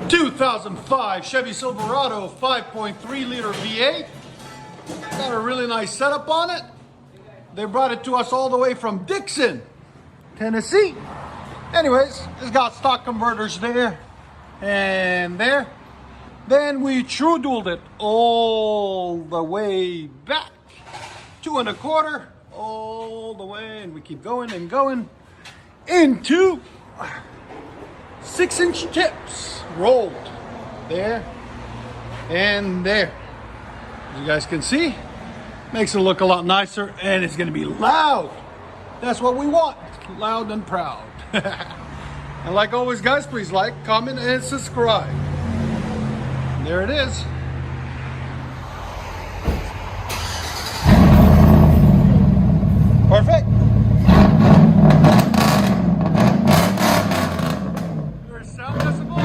2005 Chevy Silverado 5.3 liter V8. Got a really nice setup on it. They brought it to us all the way from Dixon, Tennessee. Anyways, it's got stock converters there and there. Then we true-dualed it all the way back, 2 1/4, all the way, and we keep going and going into 6-inch tips, rolled there and there. As you guys can see, makes it look a lot nicer, and it's going to be loud. That's what we want, loud and proud. And like always, guys, please like, comment, and subscribe. And there it is. Perfect. Your sound decibel.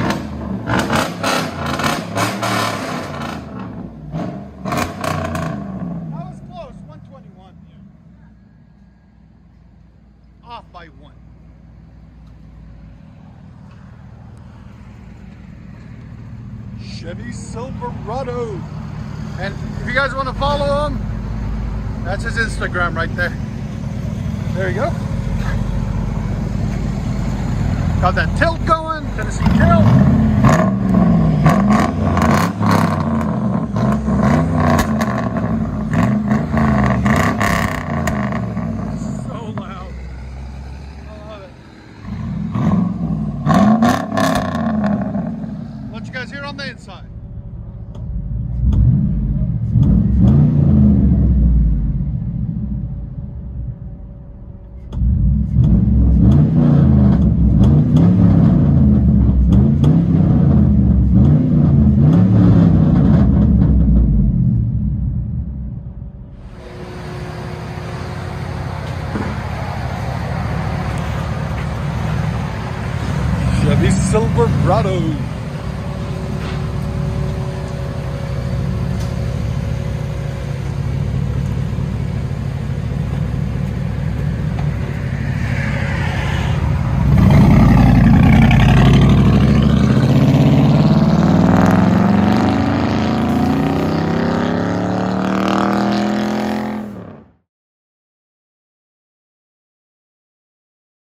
That was close, 121 here. Off by 1. Chevy Silverado. And if you guys want to follow him, that's his Instagram right there. There you go. Got that tilt going, Tennessee tilt. So loud. I love it. Let you guys hear on the inside. Chevy Silverado.